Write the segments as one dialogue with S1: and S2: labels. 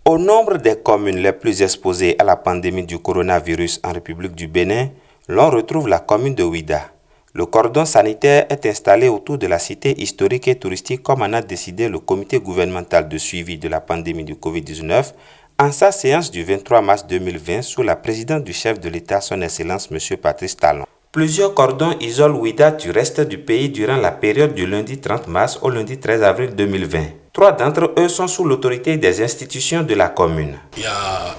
S1: Au nombre des communes les plus exposées à la pandémie du coronavirus en République du Bénin, l'on retrouve la commune de Ouida. Le cordon sanitaire est installé autour de la cité historique et touristique comme en a décidé le comité gouvernemental de suivi de la pandémie du Covid-19 en sa séance du 23 mars 2020 sous la présidence du chef de l'État, son Excellence M. Patrice Talon. Plusieurs cordons isolent Ouida du reste du pays durant la période du lundi 30 mars au lundi 13 avril 2020. 3 d'entre eux sont sous l'autorité des institutions de la commune.
S2: Il y a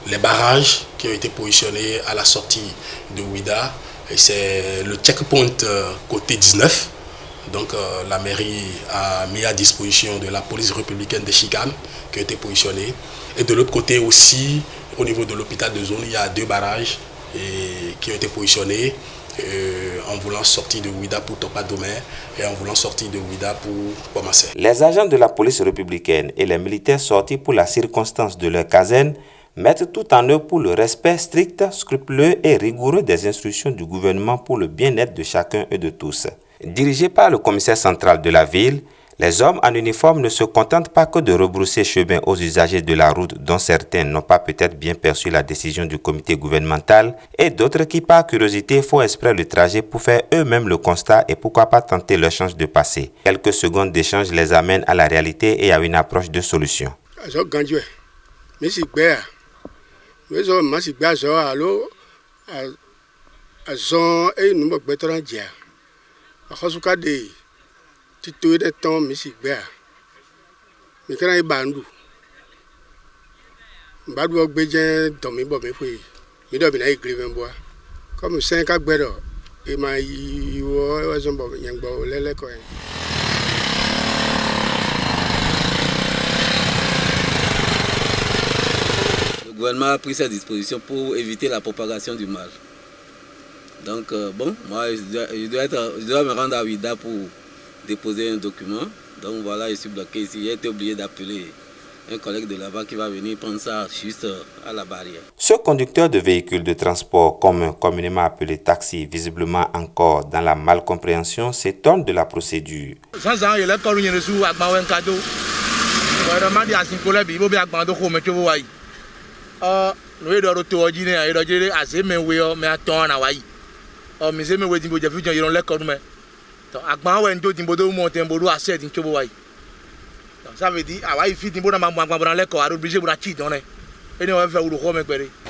S2: les barrages qui ont été positionnés à la sortie de Ouida. C'est le checkpoint côté 19. Donc la mairie a mis à disposition de la police républicaine de Chicane qui a été positionnée. Et de l'autre côté aussi, au niveau de l'hôpital de zone, il y a 2 barrages qui ont été positionnés en voulant sortir de Ouida pour Topadomé et en voulant sortir de Ouida pour Pomassé.
S1: Les agents de la police républicaine et les militaires sortis pour la circonstance de leur caserne mettent tout en œuvre pour le respect strict, scrupuleux et rigoureux des instructions du gouvernement pour le bien-être de chacun et de tous. Dirigés par le commissaire central de la ville, les hommes en uniforme ne se contentent pas que de rebrousser chemin aux usagers de la route dont certains n'ont pas peut-être bien perçu la décision du comité gouvernemental et d'autres qui par curiosité font exprès le trajet pour faire eux-mêmes le constat et pourquoi pas tenter leur chance de passer. Quelques secondes d'échange les amènent à la réalité et à une approche de solution.
S3: Tito de temps misi bea mi kana ibandu mbadu ogbeje domi bo me fui mi do bi na igriven boa comme 5 agbedo e ma iwo e zombo nyangbo lele ko en.
S4: Le gouvernement a pris ses dispositions pour éviter la propagation du mal. Donc bon, moi je dois me rendre à Ouida pour déposer un document. Donc voilà, je suis bloqué ici. J'ai été obligé d'appeler un collègue de là-bas qui va venir prendre ça juste à la barrière.
S1: Ce conducteur de véhicules de transport communément appelé taxi, visiblement encore dans la malcompréhension, s'étonne de la procédure.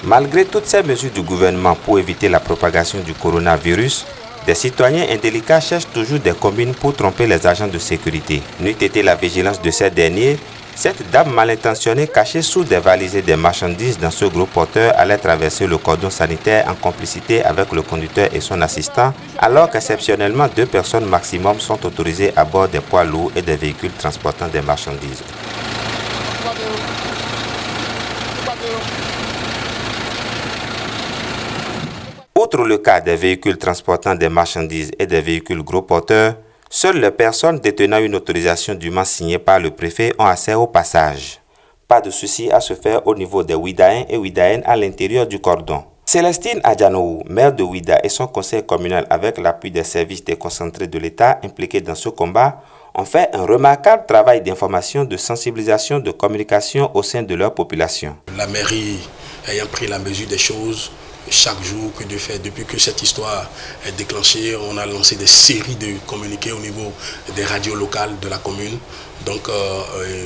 S1: Malgré toutes ces mesures du gouvernement pour éviter la propagation du coronavirus, des citoyens indélicats cherchent toujours des combines pour tromper les agents de sécurité. N'eût été la vigilance de ces derniers, cette dame mal intentionnée cachée sous des valises et des marchandises dans ce gros porteur allait traverser le cordon sanitaire en complicité avec le conducteur et son assistant, alors qu'exceptionnellement 2 personnes maximum sont autorisées à bord des poids lourds et des véhicules transportant des marchandises. Outre le cas des véhicules transportant des marchandises et des véhicules gros porteurs, seules les personnes détenant une autorisation dûment signée par le préfet ont accès au passage. Pas de souci à se faire au niveau des Ouidaens et Ouidaennes à l'intérieur du cordon. Célestine Adjanou, maire de Ouida et son conseil communal avec l'appui des services déconcentrés de l'État impliqués dans ce combat, ont fait un remarquable travail d'information, de sensibilisation, de communication au sein de leur population.
S2: La mairie ayant pris la mesure des choses, chaque jour que de fait, depuis que cette histoire est déclenchée, on a lancé des séries de communiqués au niveau des radios locales de la commune. Donc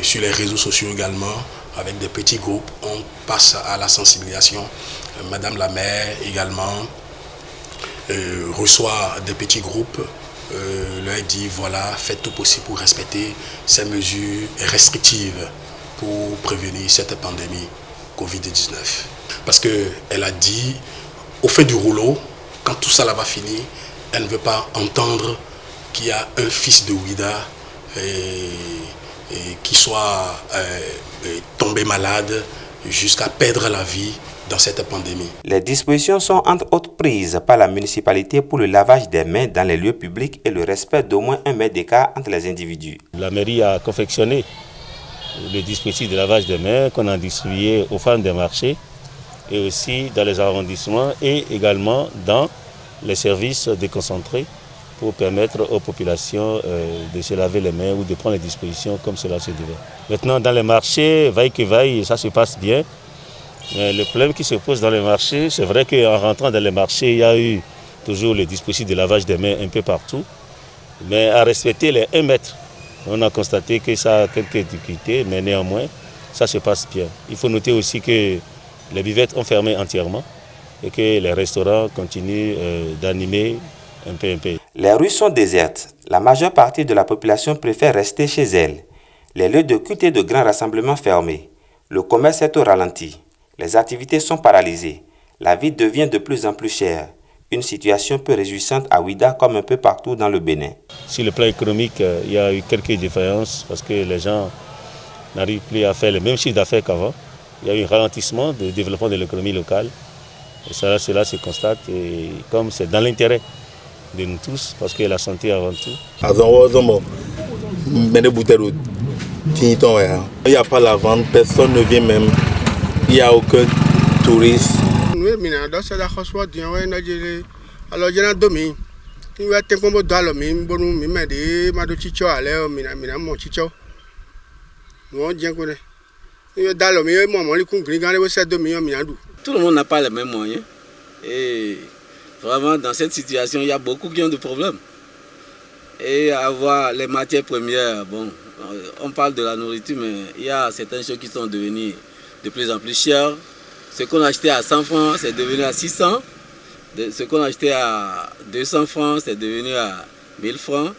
S2: sur les réseaux sociaux également, avec des petits groupes, on passe à la sensibilisation. Madame la maire également reçoit des petits groupes, leur dit voilà, faites tout possible pour respecter ces mesures restrictives pour prévenir cette pandémie Covid-19. Parce qu'elle a dit, au fait du rouleau, quand tout ça là va finir, elle ne veut pas entendre qu'il y a un fils de Ouida qui soit tombé malade jusqu'à perdre la vie dans cette pandémie.
S1: Les dispositions sont entre autres prises par la municipalité pour le lavage des mains dans les lieux publics et le respect d'au moins 1 mètre d'écart entre les individus.
S5: La mairie a confectionné le dispositif de lavage des mains qu'on a distribué aux femmes des marchés et aussi dans les arrondissements et également dans les services déconcentrés pour permettre aux populations de se laver les mains ou de prendre les dispositions comme cela se devait. Maintenant, dans les marchés, vaille que vaille, ça se passe bien. Mais le problème qui se pose dans les marchés, c'est vrai qu'en rentrant dans les marchés, il y a eu toujours les dispositifs de lavage des mains un peu partout. Mais à respecter les 1 mètre, on a constaté que ça a quelques difficultés, mais néanmoins, ça se passe bien. Il faut noter aussi que les buvettes ont fermé entièrement et que les restaurants continuent d'animer un peu.
S1: Les rues sont désertes. La majeure partie de la population préfère rester chez elle. Les lieux de culte et de grands rassemblements fermés. Le commerce est au ralenti. Les activités sont paralysées. La vie devient de plus en plus chère. Une situation peu réjouissante à Ouidah comme un peu partout dans le Bénin.
S5: Sur le plan économique, il y a eu quelques défaillances parce que les gens n'arrivent plus à faire le même chiffre d'affaires qu'avant. Il y a eu un ralentissement du développement de l'économie locale. Et cela se constate et comme c'est dans l'intérêt de nous tous, parce que la santé avant tout.
S6: Il n'y a pas la vente, personne ne vient même, il n'y a aucun touriste.
S4: Tout le monde n'a pas les mêmes moyens. Et vraiment, dans cette situation, il y a beaucoup qui ont de problèmes. Et avoir les matières premières, bon, on parle de la nourriture, mais il y a certaines choses qui sont devenues de plus en plus chères. Ce qu'on achetait à 100 francs, c'est devenu à 600. Ce qu'on achetait à 200 francs, c'est devenu à 1000 francs.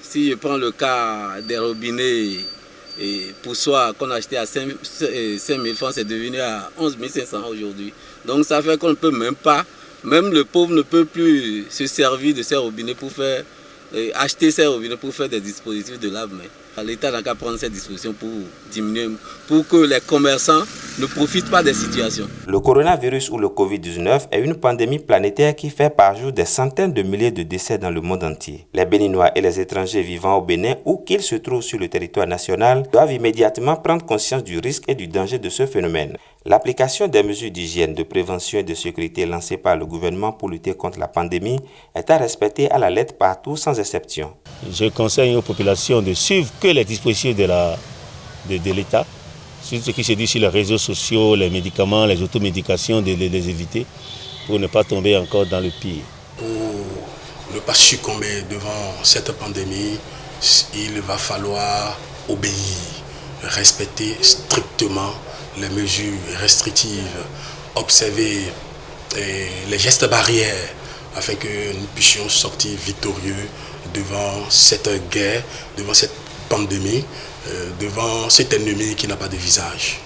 S4: Si je prends le cas des robinets pour soi qu'on achetait à 5000 francs, c'est devenu à 11 500 aujourd'hui. Donc ça fait qu'on ne peut même pas, même le pauvre ne peut plus se servir de ces robinets pour faire, acheter ces robinets pour faire des dispositifs de lave-mains. L'État n'a qu'à prendre ces dispositions pour diminuer, pour que les commerçants ne profitent pas des situations.
S1: Le coronavirus ou le Covid-19 est une pandémie planétaire qui fait par jour des centaines de milliers de décès dans le monde entier. Les Béninois et les étrangers vivant au Bénin ou qu'ils se trouvent sur le territoire national doivent immédiatement prendre conscience du risque et du danger de ce phénomène. L'application des mesures d'hygiène, de prévention et de sécurité lancées par le gouvernement pour lutter contre la pandémie est à respecter à la lettre partout sans exception.
S5: Je conseille aux populations de suivre que les dispositions de l'État, sur ce qui se dit sur les réseaux sociaux, les médicaments, les automédications, de les éviter pour ne pas tomber encore dans le pire.
S2: Pour ne pas succomber devant cette pandémie, il va falloir obéir, respecter strictement les mesures restrictives, observer les gestes barrières afin que nous puissions sortir victorieux devant cette guerre, devant cette pandémie, devant cet ennemi qui n'a pas de visage.